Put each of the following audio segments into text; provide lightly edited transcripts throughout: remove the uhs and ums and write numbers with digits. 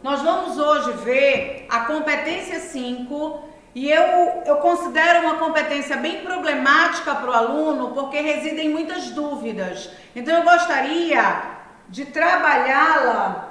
nós vamos hoje ver a competência 5 e eu considero uma competência bem problemática para o aluno porque residem muitas dúvidas. Então eu gostaria de trabalhá-la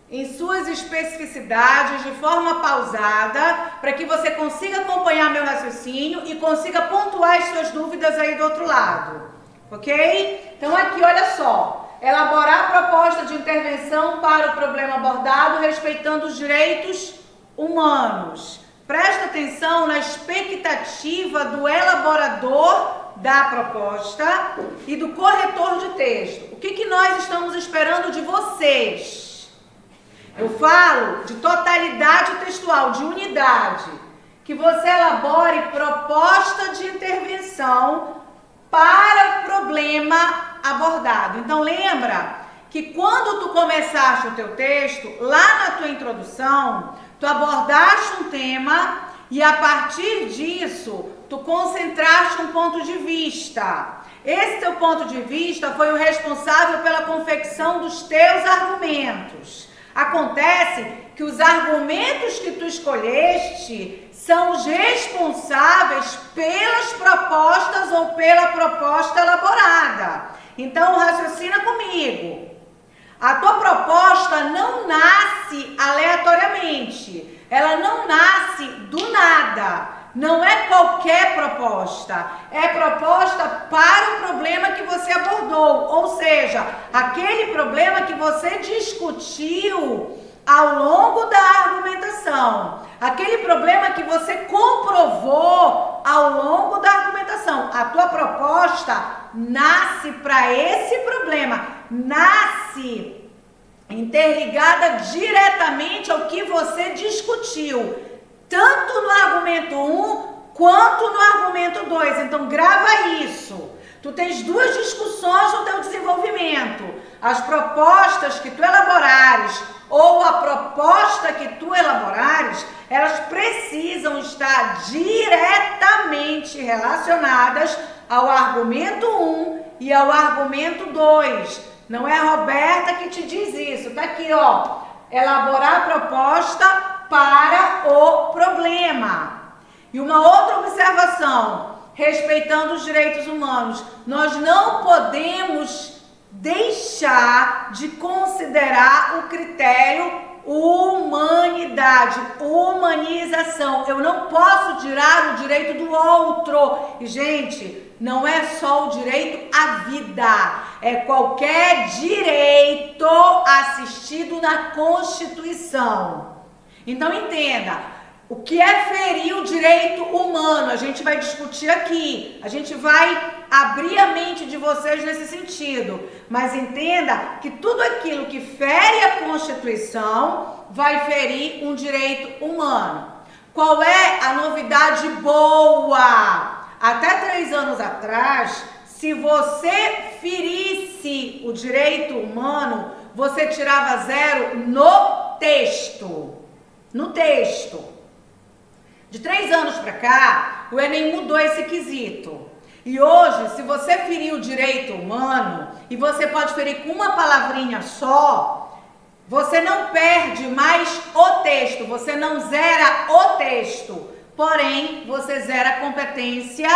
em suas especificidades, de forma pausada, para que você consiga acompanhar meu raciocínio e consiga pontuar as suas dúvidas aí do outro lado, ok? Então aqui, olha só, elaborar a proposta de intervenção para o problema abordado, respeitando os direitos humanos. Presta atenção na expectativa do elaborador da proposta e do corretor de texto. O que nós estamos esperando de vocês? Eu falo de totalidade textual, de unidade, que você elabore proposta de intervenção para o problema abordado. Então lembra que quando tu começaste o teu texto, lá na tua introdução, tu abordaste um tema e a partir disso, tu concentraste um ponto de vista. Esse teu ponto de vista foi o responsável pela confecção dos teus argumentos. Acontece que os argumentos que tu escolheste são os responsáveis pelas propostas ou pela proposta elaborada. Então, raciocina comigo. A tua proposta não nasce aleatoriamente. Ela não nasce do nada. Não é qualquer proposta, é proposta para o problema que você abordou, ou seja, aquele problema que você discutiu ao longo da argumentação, aquele problema que você comprovou ao longo da argumentação. A tua proposta nasce para esse problema, nasce interligada diretamente ao que você discutiu, tanto no argumento 1 quanto no argumento 2. Então grava isso. Tu tens duas discussões no teu desenvolvimento. As propostas que tu elaborares ou a proposta que tu elaborares, elas precisam estar diretamente relacionadas ao argumento 1 e ao argumento 2. Não é a Roberta que te diz isso. Tá aqui, ó. Elaborar a proposta para o problema. E uma outra observação, respeitando os direitos humanos, nós não podemos deixar de considerar o critério humanidade, humanização. Eu não posso tirar o direito do outro. E, gente, não é só o direito à vida, é qualquer direito assistido na Constituição. Então entenda, o que é ferir o direito humano? A gente vai discutir aqui, a gente vai abrir a mente de vocês nesse sentido. Mas entenda que tudo aquilo que fere a Constituição vai ferir um direito humano. Qual é a novidade boa? Até 3 anos atrás, se você ferisse o direito humano, você tirava 0 no texto. No texto. De 3 anos para cá, o Enem mudou esse quesito. E hoje, se você ferir o direito humano, e você pode ferir com uma palavrinha só, você não perde mais o texto, você não zera o texto, porém, você zera a competência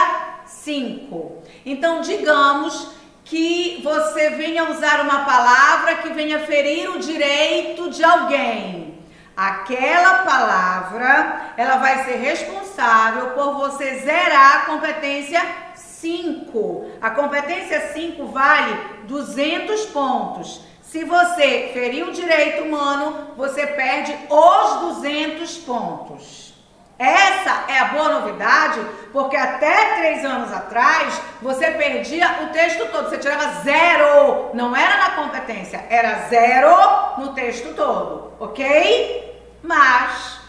5. Então, digamos que você venha usar uma palavra que venha ferir o direito de alguém. Aquela palavra, ela vai ser responsável por você zerar a competência 5. A competência 5 vale 200 pontos. Se você ferir o direito humano, você perde os 200 pontos. Essa é a boa novidade, porque até 3 anos atrás, você perdia o texto todo, você tirava 0, não era na competência, era 0 no texto todo, ok? Mas,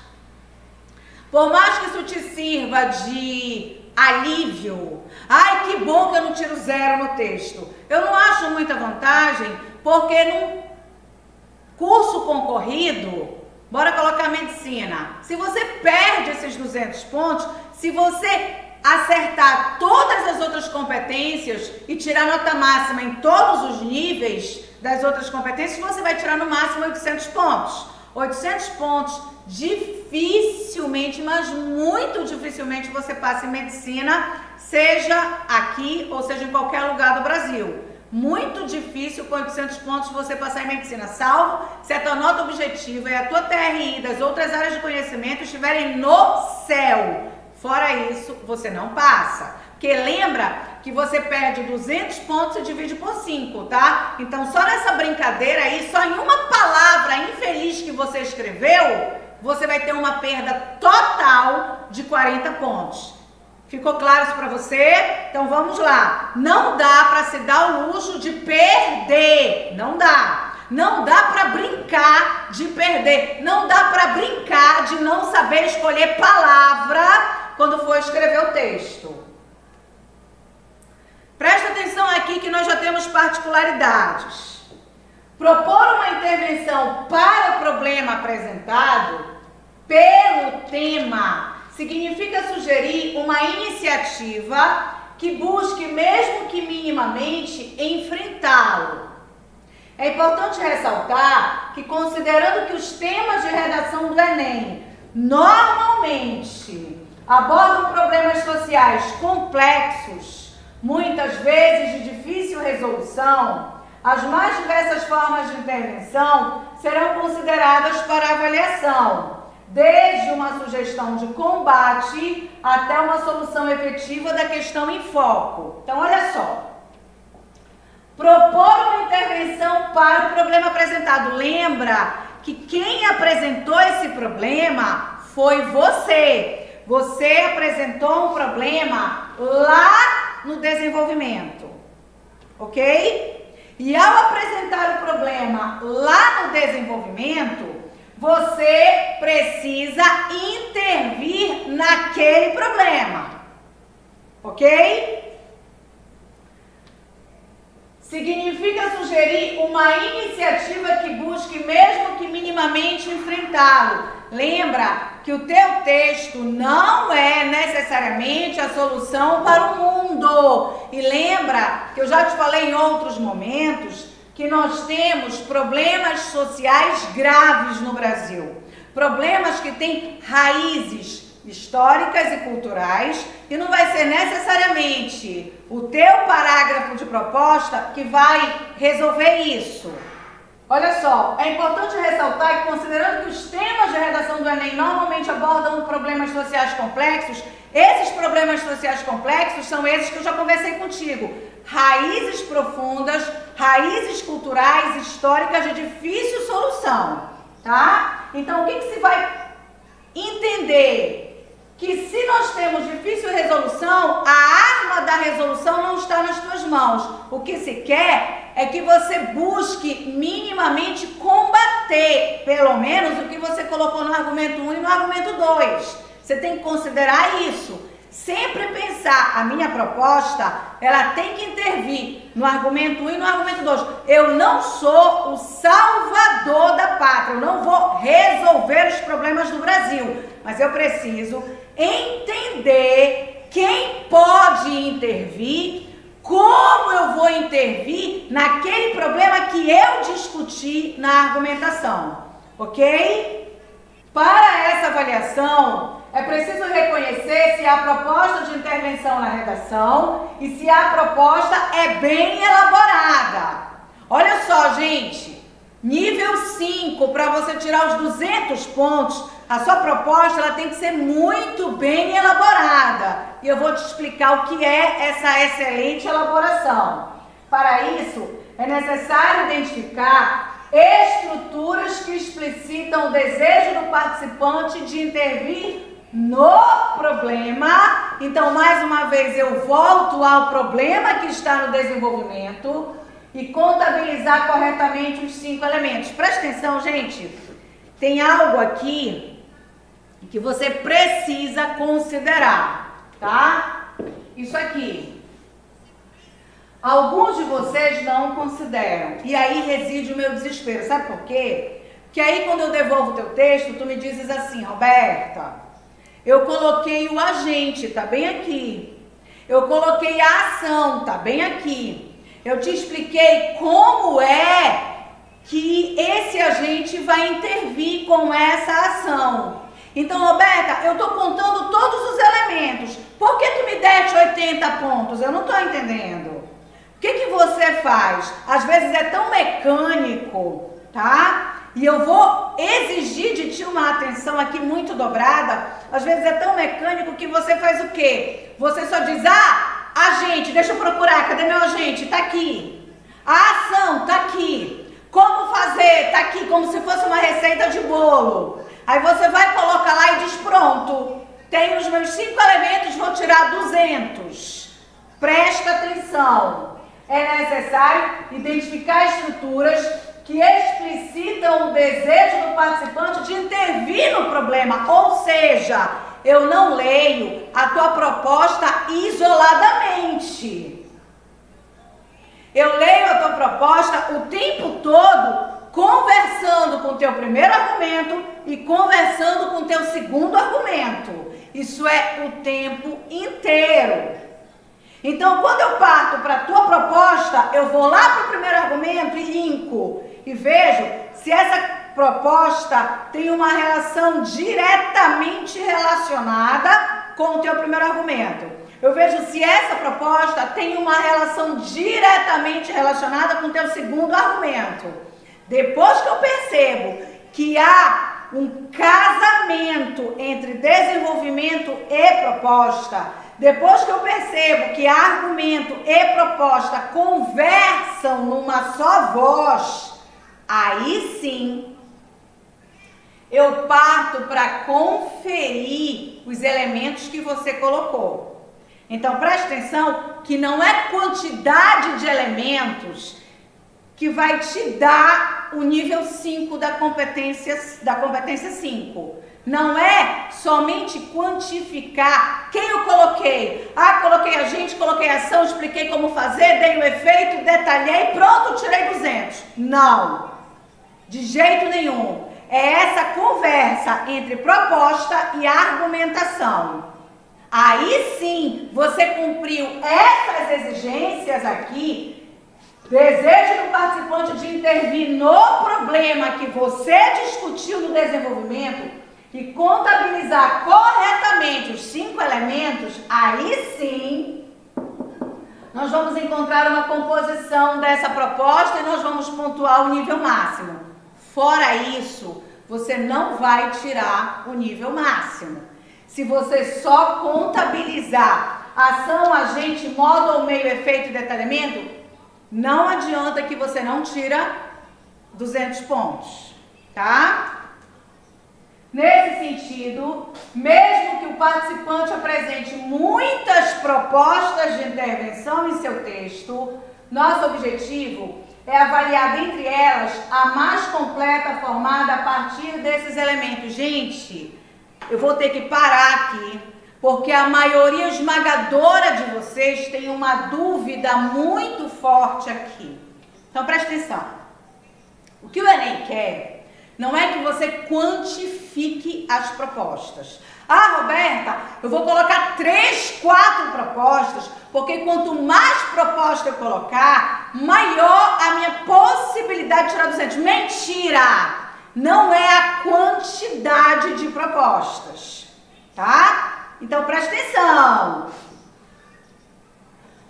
por mais que isso te sirva de alívio, ai que bom que eu não tiro 0 no texto, eu não acho muita vantagem, porque num curso concorrido, bora colocar medicina. Se você perde esses 200 pontos, se você acertar todas as outras competências e tirar nota máxima em todos os níveis das outras competências, você vai tirar no máximo 800 pontos. 800 pontos, dificilmente, mas muito dificilmente você passa em medicina, seja aqui ou seja em qualquer lugar do Brasil. Muito difícil com 800 pontos você passar em medicina, salvo se a tua nota objetiva e a tua TRI das outras áreas de conhecimento estiverem no céu. Fora isso, você não passa. Porque lembra que você perde 200 pontos e divide por 5, tá? Então, só nessa brincadeira aí, só em uma palavra infeliz que você escreveu, você vai ter uma perda total de 40 pontos. Ficou claro isso pra você? Então, vamos lá. Não dá pra se dar o luxo de perder. Não dá. Não dá pra brincar de perder. Não dá pra brincar de não saber escolher palavra quando for escrever o texto. Presta atenção aqui que nós já temos particularidades. Propor uma intervenção para o problema apresentado pelo tema significa sugerir uma iniciativa que busque, mesmo que minimamente, enfrentá-lo. É importante ressaltar que, considerando que os temas de redação do Enem normalmente abordam problemas sociais complexos, muitas vezes de difícil resolução, as mais diversas formas de intervenção serão consideradas para avaliação, desde uma sugestão de combate até uma solução efetiva da questão em foco. Então, olha só. Propor uma intervenção para o problema apresentado. Lembra que quem apresentou esse problema foi você. Você apresentou um problema lá no desenvolvimento, ok? E ao apresentar o problema lá no desenvolvimento, você precisa intervir naquele problema, ok? Significa sugerir uma iniciativa que busque, mesmo que minimamente, enfrentá-lo. Lembra que o teu texto não é necessariamente a solução para o mundo. E lembra que eu já te falei em outros momentos que nós temos problemas sociais graves no Brasil. Problemas que têm raízes históricas e culturais, e não vai ser necessariamente o teu parágrafo de proposta que vai resolver isso. Olha só, é importante ressaltar que, considerando que os temas de redação do Enem normalmente abordam problemas sociais complexos, esses problemas sociais complexos são esses que eu já conversei contigo. Raízes profundas, raízes culturais, históricas de difícil solução, tá? Então, o que se vai entender? Que se nós temos difícil resolução, a arma da resolução não está nas tuas mãos. O que se quer é que você busque minimamente combater, pelo menos, o que você colocou no argumento 1 e no argumento 2. Você tem que considerar isso. Sempre pensar, a minha proposta, ela tem que intervir no argumento 1 e no argumento 2. Eu não sou o salvador da pátria, eu não vou resolver os problemas do Brasil, mas eu preciso entender quem pode intervir, como eu vou intervir naquele problema que eu discuti na argumentação, ok? Para essa avaliação, é preciso reconhecer se há proposta de intervenção na redação e se a proposta é bem elaborada. Olha só, gente, nível 5, para você tirar os 200 pontos, a sua proposta ela tem que ser muito bem elaborada. E eu vou te explicar o que é essa excelente elaboração. Para isso, é necessário identificar estruturas que explicitam o desejo do participante de intervir no problema. Então, mais uma vez, eu volto ao problema que está no desenvolvimento e contabilizar corretamente os 5 elementos. Presta atenção, gente. Tem algo aqui que você precisa considerar, tá? Isso aqui. Alguns de vocês não consideram. E aí reside o meu desespero. Sabe por quê? Porque aí quando eu devolvo o teu texto, tu me dizes assim, Roberta, eu coloquei o agente, tá bem aqui. Eu coloquei a ação, tá bem aqui. Eu te expliquei como é que esse agente vai intervir com essa ação. Então, Roberta, eu estou contando todos os elementos. Por que tu me deste 80 pontos? Eu não estou entendendo. O que você faz? Às vezes é tão mecânico, tá? E eu vou exigir de ti uma atenção aqui muito dobrada. Às vezes é tão mecânico que você faz o quê? Você só diz, agente, deixa eu procurar, cadê meu agente? Tá aqui. A ação, tá aqui. Como fazer? Tá aqui, como se fosse uma receita de bolo. Aí você vai, coloca lá e diz, pronto, tenho os meus 5 elementos, vou tirar 200. Presta atenção. É necessário identificar estruturas que explicitam o desejo do participante de intervir no problema. Ou seja, eu não leio a tua proposta isoladamente. Eu leio a tua proposta o tempo todo, conversando com o teu primeiro argumento e conversando com o teu segundo argumento. Isso é o tempo inteiro. Então, quando eu parto para a tua proposta, eu vou lá para o primeiro argumento e linko. E vejo se essa proposta tem uma relação diretamente relacionada com o teu primeiro argumento. Eu vejo se essa proposta tem uma relação diretamente relacionada com o teu segundo argumento. Depois que eu percebo que há um casamento entre desenvolvimento e proposta, depois que eu percebo que argumento e proposta conversam numa só voz, aí sim eu parto para conferir os elementos que você colocou. Então preste atenção que não é quantidade de elementos que vai te dar o nível 5 da competência 5. Não é somente quantificar quem eu coloquei. Coloquei agente, coloquei ação, expliquei como fazer, dei o efeito, detalhei, pronto, tirei 200. Não, de jeito nenhum. É essa conversa entre proposta e argumentação. Aí sim, você cumpriu essas exigências aqui, desejo do participante de intervir no problema que você discutiu no desenvolvimento, e contabilizar corretamente os 5 elementos, aí sim nós vamos encontrar uma composição dessa proposta e nós vamos pontuar o nível máximo. Fora isso, você não vai tirar o nível máximo. Se você só contabilizar ação, agente, modo ou meio, efeito e detalhamento, não adianta que você não tira 200 pontos, tá? Nesse sentido, mesmo que o participante apresente muitas propostas de intervenção em seu texto, nosso objetivo é avaliar dentre elas a mais completa formada a partir desses elementos. Gente, eu vou ter que parar aqui, porque a maioria esmagadora de vocês tem uma dúvida muito forte aqui. Então preste atenção. O que o Enem quer não é que você quantifique as propostas. Roberta, eu vou colocar 3, 4 propostas, porque quanto mais proposta eu colocar, maior a minha possibilidade de tirar 200. Mentira! Não é a quantidade de propostas, tá? Então preste atenção.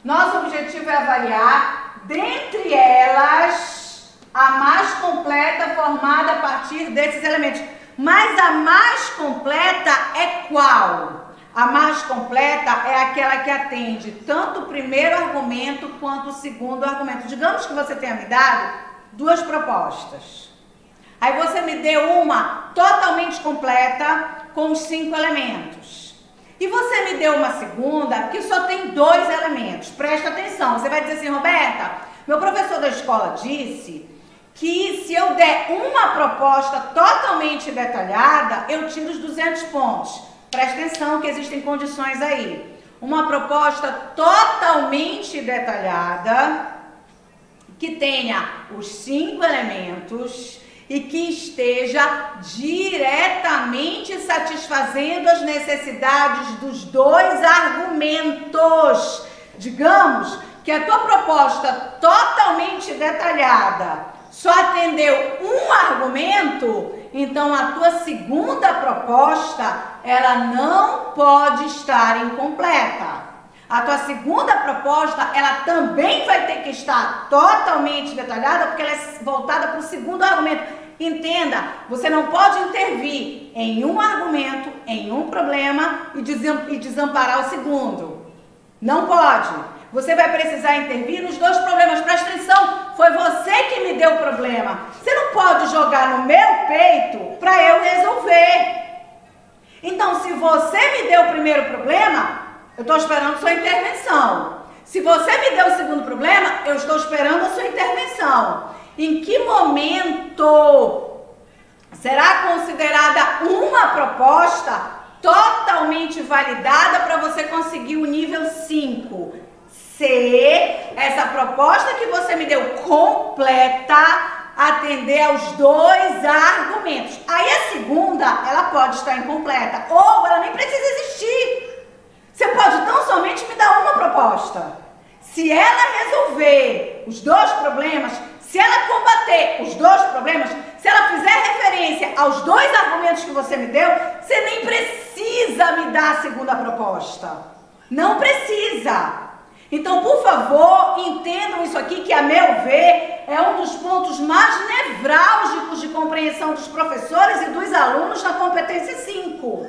Nosso objetivo é avaliar, dentre elas, a mais completa formada a partir desses elementos. Mas a mais completa é qual? A mais completa é aquela que atende tanto o primeiro argumento quanto o segundo argumento. Digamos que você tenha me dado 2 propostas. Aí você me deu uma totalmente completa com os 5 elementos. E você me deu uma segunda que só tem 2 elementos. Presta atenção, você vai dizer assim, Roberta, meu professor da escola disse que se eu der uma proposta totalmente detalhada, eu tiro os 200 pontos. Presta atenção que existem condições aí. Uma proposta totalmente detalhada, que tenha os 5 elementos e que esteja diretamente satisfazendo as necessidades dos 2 argumentos. Digamos que a tua proposta totalmente detalhada só atendeu um argumento, então a tua segunda proposta, ela não pode estar incompleta. A tua segunda proposta, ela também vai ter que estar totalmente detalhada, porque ela é voltada para o segundo argumento. Entenda, você não pode intervir em um argumento, em um problema e desamparar o segundo. Não pode. Você vai precisar intervir nos dois problemas. Presta atenção, foi você que me deu o problema. Você não pode jogar no meu peito para eu resolver. Então, se você me deu o primeiro problema, eu estou esperando sua intervenção. Se você me deu o segundo problema, eu estou esperando a sua intervenção. Em que momento será considerada uma proposta totalmente validada para você conseguir o nível 5? Se essa proposta que você me deu completa atender aos dois argumentos. Aí a segunda, ela pode estar incompleta ou ela nem precisa existir. Você pode tão somente me dar uma proposta. Se ela resolver os dois problemas, se ela combater os dois problemas, se ela fizer referência aos dois argumentos que você me deu, você nem precisa me dar a segunda proposta. Não precisa. Então, por favor, entendam isso aqui, que a meu ver é um dos pontos mais nevrálgicos de compreensão dos professores e dos alunos na competência 5.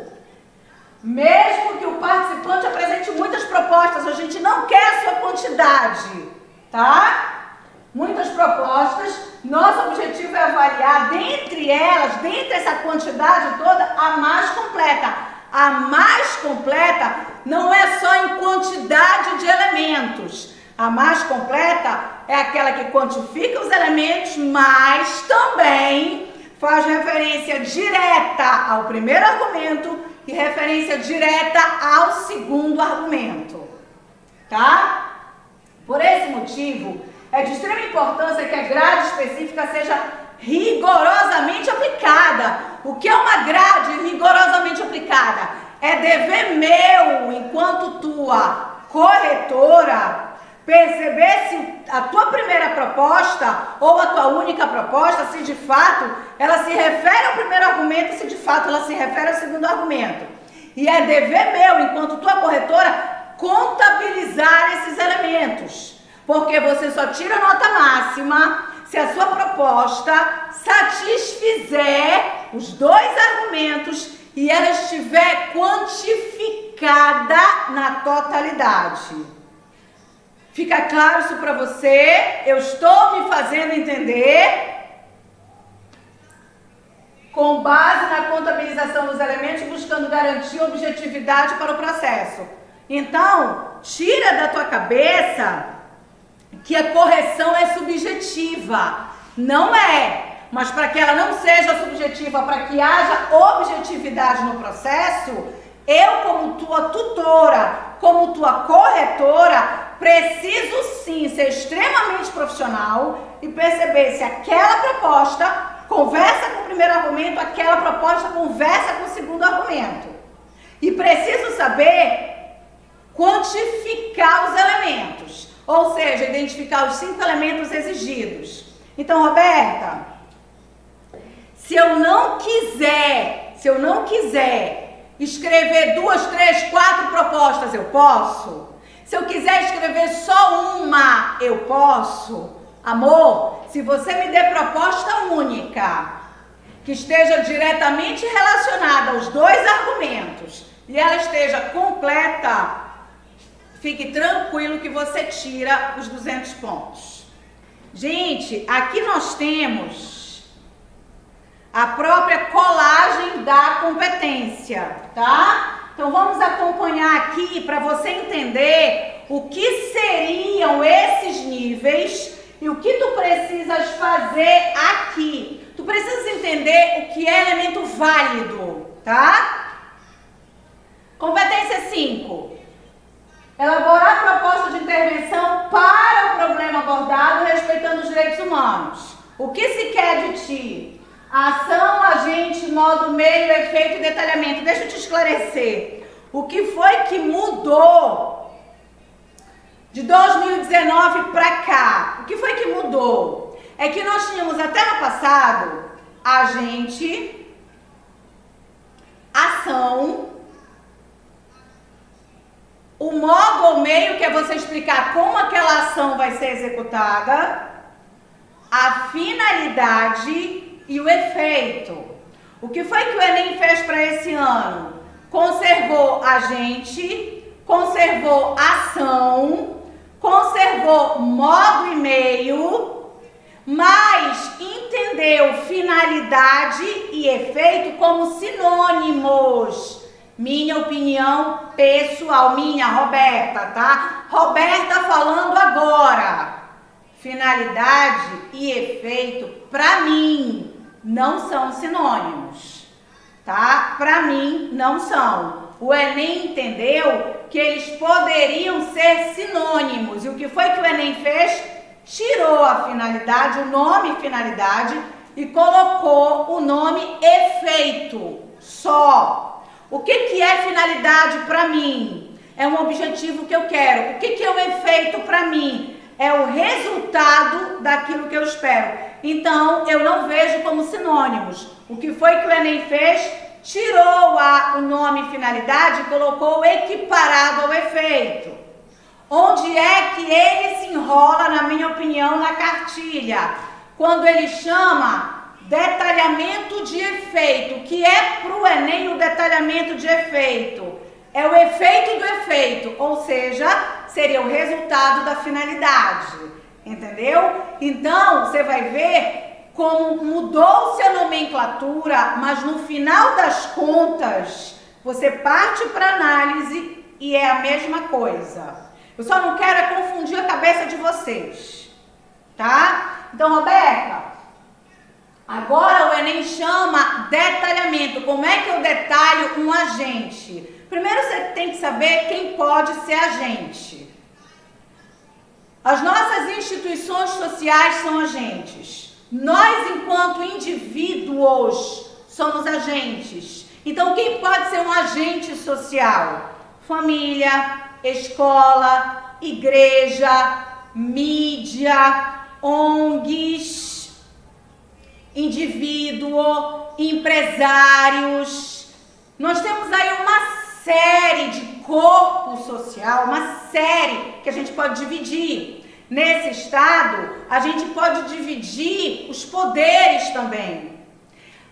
Mesmo que o participante apresente muitas propostas, a gente não quer a sua quantidade, tá? Muitas propostas, nosso objetivo é avaliar dentre elas, dentre essa quantidade toda, a mais completa. A mais completa não é só em quantidade de elementos. A mais completa é aquela que quantifica os elementos, mas também faz referência direta ao primeiro argumento e referência direta ao segundo argumento, tá? Por esse motivo, é de extrema importância que a grade específica seja rigorosamente aplicada. O que é uma grade rigorosamente aplicada? É dever meu, enquanto tua corretora, perceber se a tua primeira proposta ou a tua única proposta, se de fato ela se refere ao primeiro argumento, se de fato ela se refere ao segundo argumento. E é dever meu, enquanto tua corretora, contabilizar esses elementos. Porque você só tira nota máxima se a sua proposta satisfizer os dois argumentos e ela estiver quantificada na totalidade. Fica claro isso para você? Eu estou me fazendo entender? Com base na contabilização dos elementos, buscando garantir objetividade para o processo. Então, tira da tua cabeça que a correção é subjetiva. Não é. Mas para que ela não seja subjetiva, para que haja objetividade no processo, eu, como tua tutora, como tua corretora, preciso sim ser extremamente profissional e perceber se aquela proposta conversa com o primeiro argumento, aquela proposta conversa com o segundo argumento. E preciso saber quantificar os elementos, ou seja, identificar os 5 elementos exigidos. Então, Roberta, se eu não quiser escrever 2, 3, 4 propostas, eu posso? Se eu quiser escrever só uma, eu posso? Amor, se você me der proposta única, que esteja diretamente relacionada aos dois argumentos, e ela esteja completa, fique tranquilo que você tira os 200 pontos. Gente, aqui nós temos a própria colagem da competência, tá? Então vamos acompanhar aqui para você entender o que seriam esses níveis e o que tu precisas fazer aqui. Tu precisas entender o que é elemento válido, tá? Competência 5. Elaborar proposta de intervenção para o problema abordado respeitando os direitos humanos. O que se quer de ti? Ação, agente, modo, meio, efeito e detalhamento. Deixa eu te esclarecer. O que foi que mudou de 2019 para cá, o que foi que mudou? É que nós tínhamos até no passado agente, ação, o modo ou meio, que é você explicar como aquela ação vai ser executada, a finalidade e o efeito. O que foi que o Enem fez para esse ano? Conservou agente, conservou ação, conservou modo e meio, mas entendeu finalidade e efeito como sinônimos. Minha opinião pessoal, minha, Roberta, tá? Roberta falando agora. Finalidade e efeito, para mim, não são sinônimos, tá? Para mim, não são. O Enem entendeu que eles poderiam ser sinônimos. E o que foi que o Enem fez? Tirou a finalidade, o nome finalidade, e colocou o nome efeito só. O que é finalidade para mim? É um objetivo que eu quero. O que é o efeito para mim? É o resultado daquilo que eu espero. Então, eu não vejo como sinônimos. O que foi que o Enem fez? Tirou o nome finalidade e colocou equiparado ao efeito. Onde é que ele se enrola, na minha opinião, na cartilha? Quando ele chama detalhamento de efeito. O que é para o Enem o detalhamento de efeito? É o efeito do efeito, ou seja, seria o resultado da finalidade, entendeu? Então, você vai ver como mudou-se a nomenclatura, mas no final das contas, você parte para análise e é a mesma coisa. Eu só não quero confundir a cabeça de vocês, tá? Então, Roberta, agora o Enem chama detalhamento. Como é que eu detalho um agente? Primeiro você tem que saber quem pode ser agente. As nossas instituições sociais são agentes. Nós, enquanto indivíduos, somos agentes. Então, quem pode ser um agente social? Família, escola, igreja, mídia, ONGs, indivíduo, empresários. Nós temos aí uma série de corpo social, uma série que a gente pode dividir. Nesse estado, a gente pode dividir os poderes também.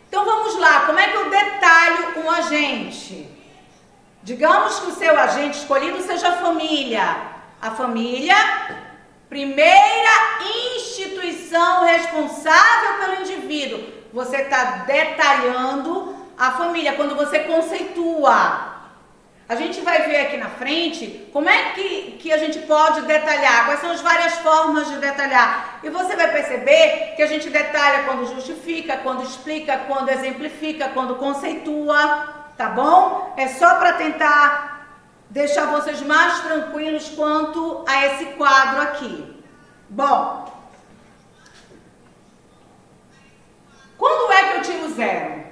Então vamos lá, como é que eu detalho um agente? Digamos que o seu agente escolhido seja a família. A família, primeira instituição responsável pelo indivíduo. Você está detalhando a família quando você conceitua. A gente vai ver aqui na frente como é que a gente pode detalhar, quais são as várias formas de detalhar. E você vai perceber que a gente detalha quando justifica, quando explica, quando exemplifica, quando conceitua, tá bom? É só para tentar deixar vocês mais tranquilos quanto a esse quadro aqui. Bom, quando é que eu tiro zero?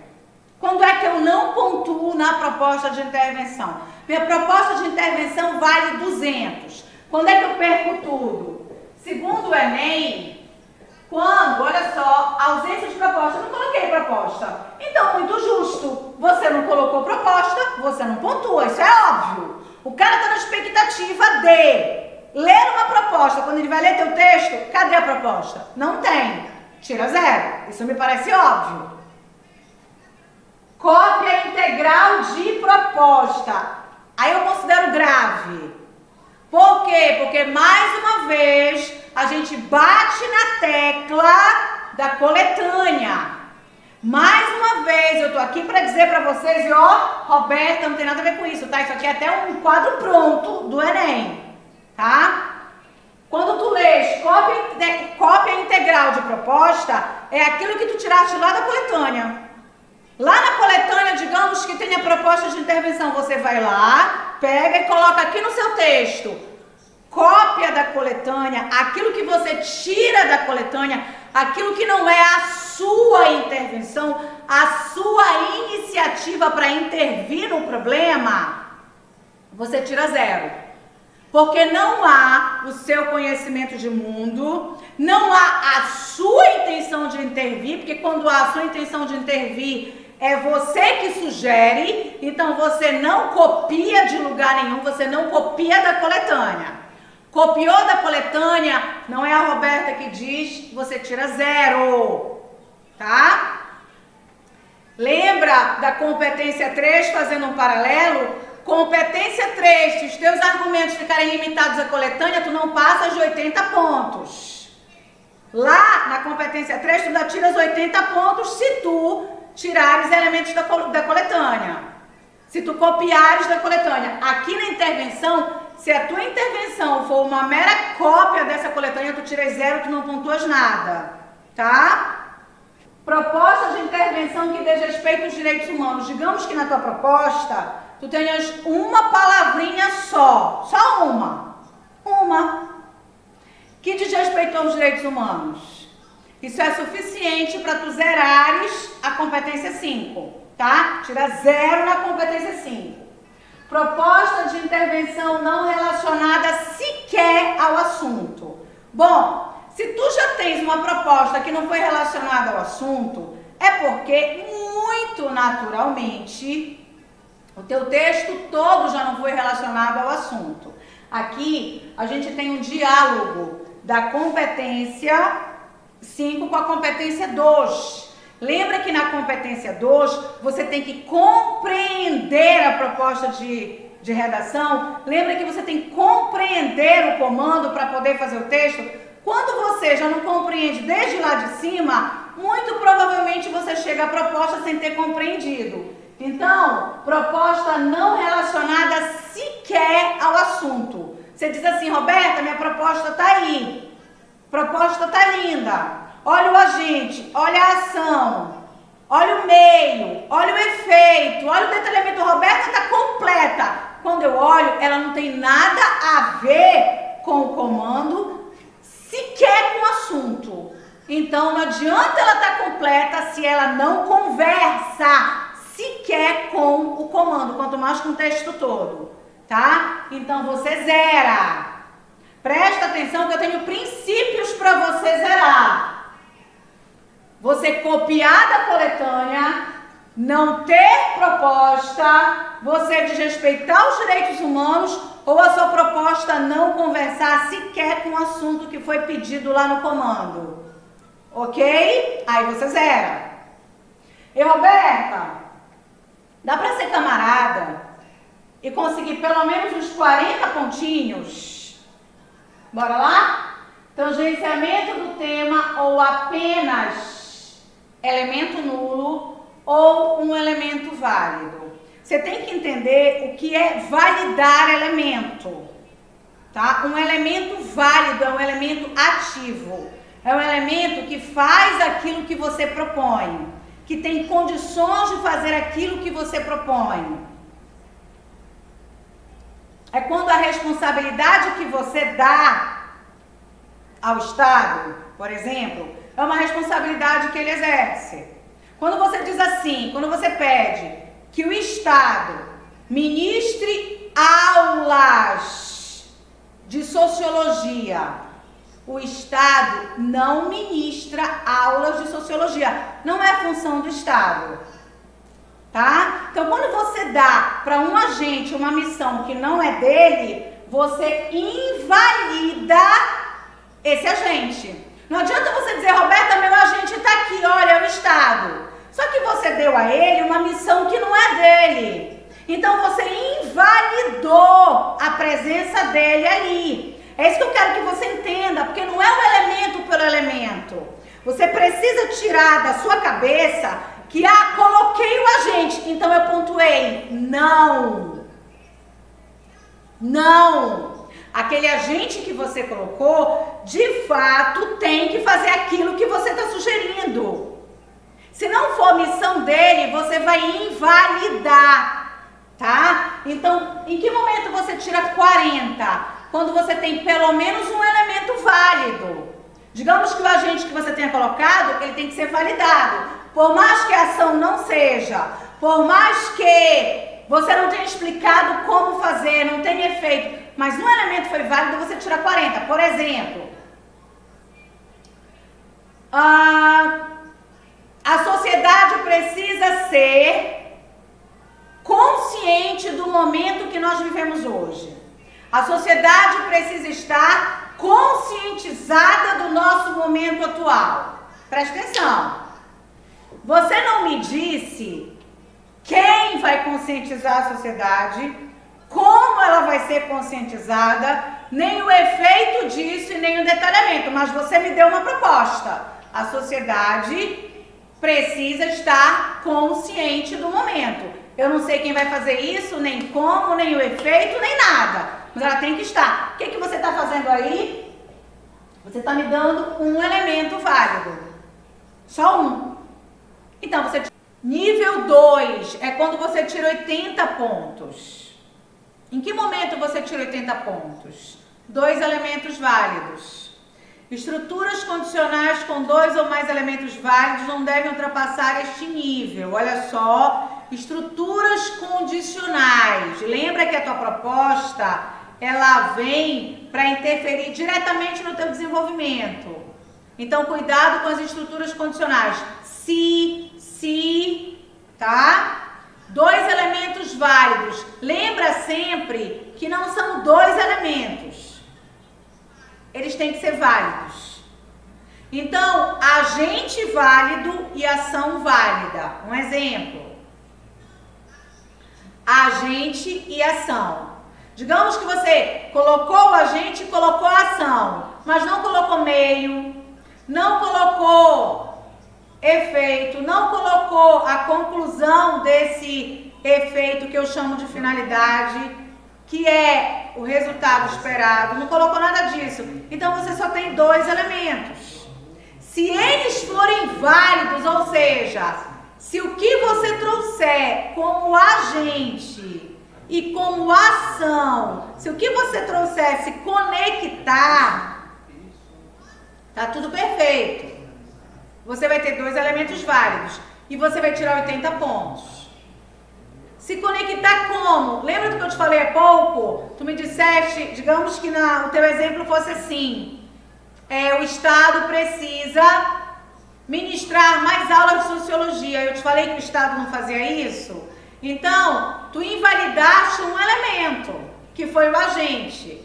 Quando é que eu não pontuo na proposta de intervenção? Minha proposta de intervenção vale 200. Quando é que eu perco tudo? Segundo o Enem, quando, olha só, ausência de proposta, eu não coloquei proposta. Então, muito justo. Você não colocou proposta, você não pontua, isso é óbvio. O cara está na expectativa de ler uma proposta. Quando ele vai ler teu texto, cadê a proposta? Não tem. Tira zero. Isso me parece óbvio. Cópia integral de proposta. Aí eu considero grave. Por quê? Porque, mais uma vez, a gente bate na tecla da coletânea. Mais uma vez, eu tô aqui para dizer para vocês, e ó, Roberta, não tem nada a ver com isso, tá? Isso aqui é até um quadro pronto do Enem, tá? Quando tu lês cópia integral de proposta, é aquilo que tu tiraste lá da coletânea. Lá na coletânea, digamos que tenha proposta de intervenção, você vai lá, pega e coloca aqui no seu texto, cópia da coletânea, aquilo que você tira da coletânea, aquilo que não é a sua intervenção, a sua iniciativa para intervir no problema, você tira zero. Porque não há o seu conhecimento de mundo, não há a sua intenção de intervir, porque quando há a sua intenção de intervir, é você que sugere, então você não copia de lugar nenhum, você não copia da coletânea. Copiou da coletânea, não é a Roberta que diz, você tira 0, tá? Lembra da competência 3, fazendo um paralelo? Competência 3, se os teus argumentos ficarem limitados à coletânea, tu não passas de 80 pontos. Lá, na competência 3, tu ainda tiras 80 pontos se tu tirares elementos da coletânea. Se tu copiares da coletânea. Aqui na intervenção, se a tua intervenção for uma mera cópia dessa coletânea, tu tiras 0, tu não pontuas nada. Tá? Proposta de intervenção que diz respeito aos direitos humanos. Digamos que na tua proposta tu tenhas uma palavrinha só uma, que diz respeito aos direitos humanos. Isso é suficiente para tu zerares a competência 5, tá? Tira 0 na competência 5. Proposta de intervenção não relacionada sequer ao assunto. Bom, se tu já tens uma proposta que não foi relacionada ao assunto, é porque muito naturalmente o teu texto todo já não foi relacionado ao assunto. Aqui a gente tem um diálogo da competência 5 com a competência 2. Lembra que na competência 2 você tem que compreender a proposta de redação? Lembra que você tem que compreender o comando para poder fazer o texto? Quando você já não compreende desde lá de cima, muito provavelmente você chega à proposta sem ter compreendido. Então, proposta não relacionada sequer ao assunto. Você diz assim, Roberta, minha proposta está aí. Proposta está linda. Olha o agente, olha a ação, olha o meio, olha o efeito, olha o detalhamento. Roberta está completa. Quando eu olho, ela não tem nada a ver com o comando, sequer com o assunto. Então, não adianta ela estar completa se ela não conversa sequer com o comando, quanto mais com o texto todo, tá? Então você zera. Presta atenção que eu tenho princípios para você zerar. Você copiar da coletânea, não ter proposta, você desrespeitar os direitos humanos ou a sua proposta não conversar sequer com o assunto que foi pedido lá no comando. Ok? Aí você zera. E Roberta, dá para ser camarada e conseguir pelo menos uns 40 pontinhos? Bora lá? Tangenciamento do tema ou apenas elemento nulo ou um elemento válido. Você tem que entender o que é validar elemento, tá? Um elemento válido é um elemento ativo. É um elemento que faz aquilo que você propõe, que tem condições de fazer aquilo que você propõe. É quando a responsabilidade que você dá ao Estado, por exemplo, é uma responsabilidade que ele exerce. Quando você diz assim, quando você pede que o Estado ministre aulas de sociologia, o Estado não ministra aulas de sociologia. Não é função do Estado. Tá? Então, quando você dá para um agente uma missão que não é dele, você invalida esse agente. Não adianta você dizer, Roberta, meu agente está aqui, olha, é o Estado. Só que você deu a ele uma missão que não é dele. Então, você invalidou a presença dele ali. É isso que eu quero que você entenda, porque não é um elemento pelo elemento. Você precisa tirar da sua cabeça que, coloquei o agente, então eu pontuei. Não. Não. Aquele agente que você colocou, de fato, tem que fazer aquilo que você está sugerindo. Se não for missão dele, você vai invalidar, tá? Então, em que momento você tira 40? Quando você tem pelo menos um elemento válido. Digamos que o agente que você tenha colocado, ele tem que ser validado. Por mais que a ação não seja, por mais que Você não tem explicado como fazer, não tem efeito, mas um elemento foi válido, você tira 40. Por exemplo, a sociedade precisa ser consciente do momento que nós vivemos hoje. A sociedade precisa estar conscientizada do nosso momento atual. Presta atenção. Você não me disse quem vai conscientizar a sociedade, como ela vai ser conscientizada, nem o efeito disso e nem o detalhamento, mas você me deu uma proposta. A sociedade precisa estar consciente do momento. Eu não sei quem vai fazer isso, nem como, nem o efeito, nem nada, mas ela tem que estar. O que você está fazendo aí? Você está me dando um elemento válido. Só um. Então, você... Nível 2 é quando você tira 80 pontos. Em que momento você tira 80 pontos? 2 elementos válidos. Estruturas condicionais com 2 ou mais elementos válidos não devem ultrapassar este nível. Olha só, estruturas condicionais. Lembra que a tua proposta, ela vem para interferir diretamente no teu desenvolvimento. Então, cuidado com as estruturas condicionais. Se, tá? 2 elementos válidos. Lembra sempre que não são 2 elementos. Eles têm que ser válidos. Então, agente válido e ação válida. Um exemplo. Agente e ação. Digamos que você colocou o agente e colocou a ação, mas não colocou meio, não colocou efeito, não colocou a conclusão desse efeito que eu chamo de finalidade, que é o resultado esperado, não colocou nada disso. Então você só tem 2 elementos. Se eles forem válidos, ou seja, se o que você trouxer como agente e como ação, se o que você trouxer se conectar, tá tudo perfeito. Você vai ter 2 elementos válidos e você vai tirar 80 pontos. Se conectar como? Lembra do que eu te falei há pouco? Tu me disseste, digamos que o teu exemplo fosse assim. O Estado precisa ministrar mais aulas de sociologia. Eu te falei que o Estado não fazia isso? Então, tu invalidaste um elemento, que foi o agente.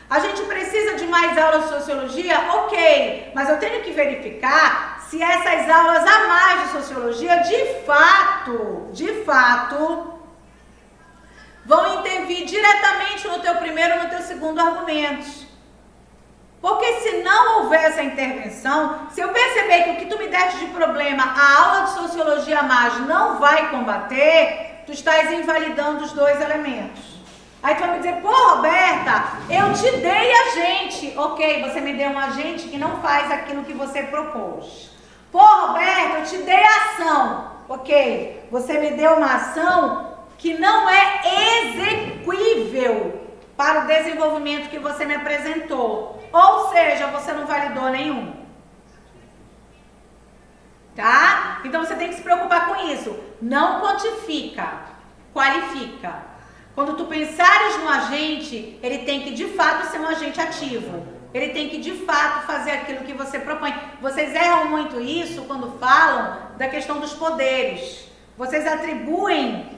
A gente precisa de mais aulas de sociologia? Ok, mas eu tenho que verificar se essas aulas a mais de sociologia, de fato, vão intervir diretamente no teu primeiro ou no teu segundo argumento. Porque se não houver essa intervenção, se eu perceber que o que tu me deste de problema, a aula de sociologia a mais não vai combater, tu estás invalidando os 2 elementos. Aí tu vai me dizer, pô, Roberta, eu te dei agente. Ok, você me deu um agente que não faz aquilo que você propôs. Pô, Roberta, eu te dei ação. Ok, você me deu uma ação que não é execuível para o desenvolvimento que você me apresentou. Ou seja, você não validou nenhum. Tá? Então você tem que se preocupar com isso. Não quantifica, qualifica. Quando tu pensares no agente, ele tem que de fato ser um agente ativo. Ele tem que de fato fazer aquilo que você propõe. Vocês erram muito isso quando falam da questão dos poderes. Vocês atribuem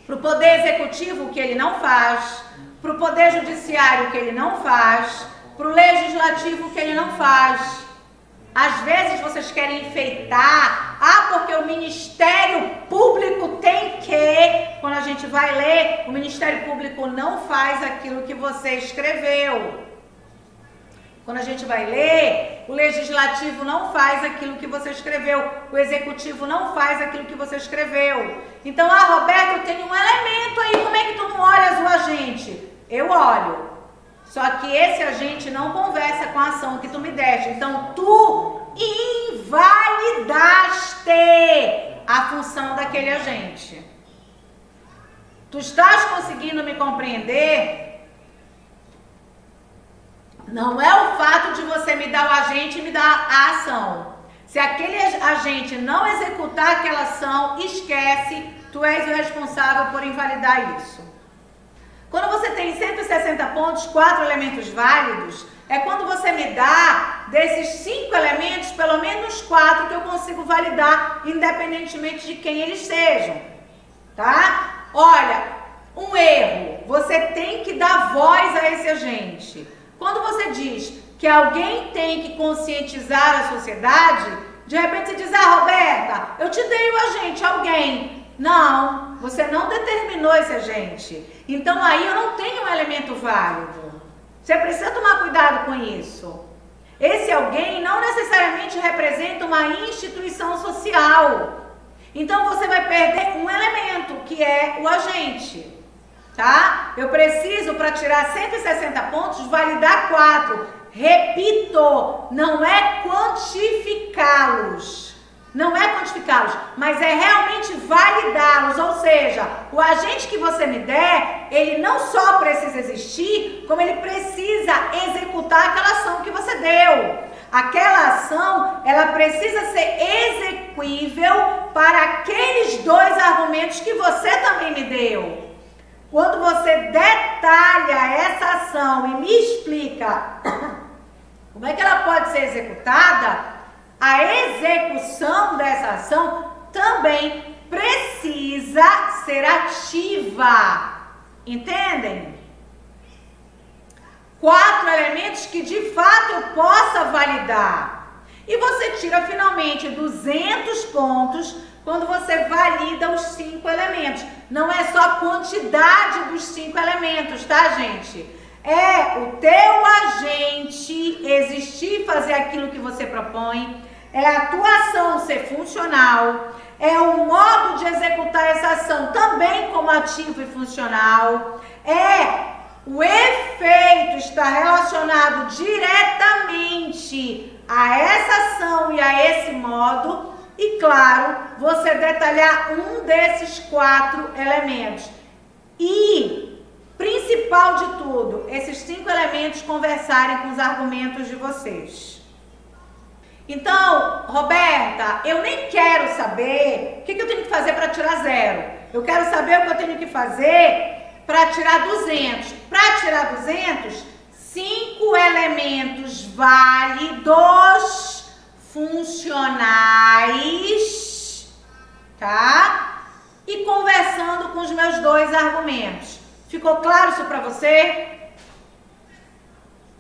para o poder executivo o que ele não faz, para o poder judiciário o que ele não faz, para o legislativo o que ele não faz. Às vezes vocês querem enfeitar, porque o Ministério Público tem que, quando a gente vai ler, o Ministério Público não faz aquilo que você escreveu. Quando a gente vai ler, o Legislativo não faz aquilo que você escreveu, o Executivo não faz aquilo que você escreveu. Então, Roberto, eu tenho um elemento aí, como é que tu não olhas o agente? Eu olho. Só que esse agente não conversa com a ação que tu me deste. Então, tu invalidaste a função daquele agente. Tu estás conseguindo me compreender? Não é o fato de você me dar o agente e me dar a ação. Se aquele agente não executar aquela ação, esquece, tu és o responsável por invalidar isso. Quando você tem 160 pontos, 4 elementos válidos, é quando você me dá desses 5 elementos, pelo menos 4 que eu consigo validar, independentemente de quem eles sejam, tá? Olha, um erro, você tem que dar voz a esse agente. Quando você diz que alguém tem que conscientizar a sociedade, de repente você diz, ah, Roberta, eu te dei o agente, alguém. Não, você não determinou esse agente. Então aí eu não tenho um elemento válido. Você precisa tomar cuidado com isso. Esse alguém não necessariamente representa uma instituição social. Então você vai perder um elemento, que é o agente. Tá? Eu preciso, para tirar 160 pontos, validar 4. Repito, não é quantificá-los. Não é quantificá-los, mas é realmente validá-los. Ou seja, o agente que você me der, ele não só precisa existir, como ele precisa executar aquela ação que você deu. Aquela ação, ela precisa ser execuível para aqueles 2 argumentos que você também me deu. Quando você detalha essa ação e me explica como é que ela pode ser executada, a execução dessa ação também precisa ser ativa. Entendem? 4 elementos que de fato eu possa validar. E você tira finalmente 200 pontos quando você valida os 5 elementos. Não é só a quantidade dos 5 elementos, tá, gente? É o teu agente existir, fazer aquilo que você propõe, é a tua ação ser funcional, é o modo de executar essa ação também como ativo e funcional, é o efeito estar relacionado diretamente a essa ação e a esse modo. E claro, você detalhar um desses 4 elementos. E, principal de tudo, esses 5 elementos conversarem com os argumentos de vocês. Então, Roberta, eu nem quero saber o que eu tenho que fazer para tirar 0. Eu quero saber o que eu tenho que fazer para tirar 200. Para tirar 200, 5 elementos válidos, funcionais, tá? E conversando com os meus 2 argumentos. Ficou claro isso para você?